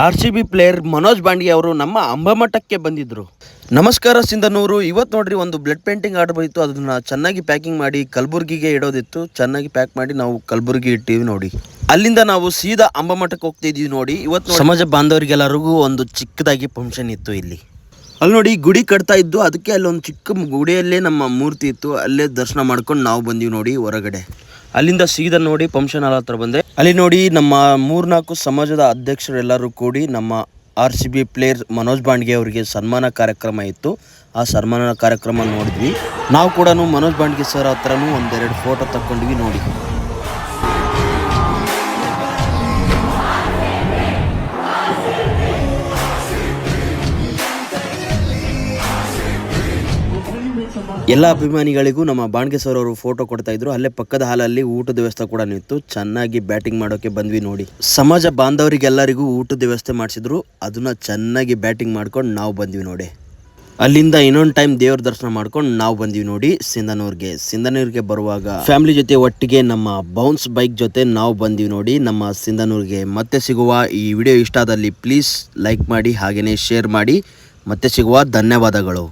RCB player Manoj ಬಾಂಡ್ಗೆ ಅವರು ನಮ್ಮ ಅಂಬಮಠಕ್ಕೆ ಬಂದಿದ್ದರು. ನಮಸ್ಕಾರ ಸಿಂಧನೂರು. ಇವತ್ತು ನೋಡ್ರಿ ಒಂದು ಬ್ಲಡ್ ಪೇಂಟಿಂಗ್ ಆರ್ಡರ್ ಬಂದಿತ್ತು. ಅದನ್ನ ಚೆನ್ನಾಗಿ ಪ್ಯಾಕಿಂಗ್ ಮಾಡಿ ಕಲಬುರ್ಗಿಗೆ ಇಡೋದಿತ್ತು. ಚೆನ್ನಾಗಿ ಪ್ಯಾಕ್ ಮಾಡಿ ನಾವು ಕಲಬುರ್ಗಿ ಇಟ್ಟಿವಿ ನೋಡಿ. ಅಲ್ಲಿಂದ ನಾವು ಸೀದಾ ಅಂಬಮಠಕ್ಕೆ ಹೋಗ್ತಿದ್ವಿ ನೋಡಿ. ಇವತ್ತು ಸಮಾಜ ಬಾಂಧವರಿಗೆಲ್ಲರಿಗೂ ಒಂದು ಚಿಕ್ಕದಾಗಿ ಫಂಕ್ಷನ್ ಇತ್ತು ಇಲ್ಲಿ. ಅಲ್ಲಿ ನೋಡಿ ಗುಡಿ ಕಟ್ತಾ ಇದ್ದು, ಅದಕ್ಕೆ ಅಲ್ಲೊಂದು ಚಿಕ್ಕ ಗುಡಿಯಲ್ಲೇ ನಮ್ಮ ಮೂರ್ತಿ ಇತ್ತು. ಅಲ್ಲೇ ದರ್ಶನ ಮಾಡ್ಕೊಂಡು ನಾವು ಬಂದೀವಿ ನೋಡಿ ಹೊರಗಡೆ. ಅಲ್ಲಿಂದ ಸೀದಾ ನೋಡಿ ಫಂಕ್ಷನ್ ಹಾಲ್ ಹತ್ರ ಬಂದೆ. ಅಲ್ಲಿ ನೋಡಿ ನಮ್ಮ 3-4 ಸಮಾಜದ ಅಧ್ಯಕ್ಷರೆಲ್ಲರೂ ಕೂಡಿ ನಮ್ಮ RCB ಪ್ಲೇಯರ್ ಮನೋಜ್ ಬಾಂಡ್ಗೆ ಅವರಿಗೆ ಸನ್ಮಾನ ಕಾರ್ಯಕ್ರಮ ಇತ್ತು. ಆ ಸನ್ಮಾನ ಕಾರ್ಯಕ್ರಮ ನೋಡಿದ್ವಿ. ನಾವು ಕೂಡ ಮನೋಜ್ ಬಾಂಡ್ಗೆ ಸರ್ ಹತ್ರನೂ ಒಂದೆರಡು ಫೋಟೋ ತಕ್ಕೊಂಡ್ವಿ ನೋಡಿ. ಎಲ್ಲ ಅಭಿಮಾನಿಗಳಿಗೂ ನಮ್ಮ ಬಾಂಡ್ಗೆ ಸರ್ ಅವರು ಫೋಟೋ ಕೊಡ್ತಾ ಇದ್ರು. ಅಲ್ಲೇ ಪಕ್ಕದ ಹಾಲಲ್ಲಿ ಊಟದ ವ್ಯವಸ್ಥೆ ಕೂಡ ಇತ್ತು. ಚೆನ್ನಾಗಿ ಬ್ಯಾಟಿಂಗ್ ಮಾಡೋಕೆ ಬಂದ್ವಿ ನೋಡಿ. ಸಮಾಜ ಬಾಂಧವರಿಗೆಲ್ಲರಿಗೂ ಊಟದ ವ್ಯವಸ್ಥೆ ಮಾಡಿಸಿದ್ರು. ಅದನ್ನ ಚೆನ್ನಾಗಿ ಬ್ಯಾಟಿಂಗ್ ಮಾಡ್ಕೊಂಡು ನಾವು ಬಂದ್ವಿ ನೋಡಿ. ಅಲ್ಲಿಂದ ಇನ್ನೊಂದು ಟೈಮ್ ದೇವ್ರ ದರ್ಶನ ಮಾಡ್ಕೊಂಡು ನಾವು ಬಂದ್ವಿ ನೋಡಿ ಸಿಂಧನೂರಿಗೆ ಬರುವಾಗ ಫ್ಯಾಮಿಲಿ ಜೊತೆ ಒಟ್ಟಿಗೆ ನಮ್ಮ ಬೌನ್ಸ್ ಬೈಕ್ ಜೊತೆ ನಾವು ಬಂದ್ವಿ ನೋಡಿ ನಮ್ಮ ಸಿಂಧನೂರಿಗೆ. ಮತ್ತೆ ಸಿಗುವ. ಈ ವಿಡಿಯೋ ಇಷ್ಟ ಆದಲ್ಲಿ ಪ್ಲೀಸ್ ಲೈಕ್ ಮಾಡಿ, ಹಾಗೆಯೇ ಶೇರ್ ಮಾಡಿ. ಮತ್ತೆ ಸಿಗುವ. ಧನ್ಯವಾದಗಳು.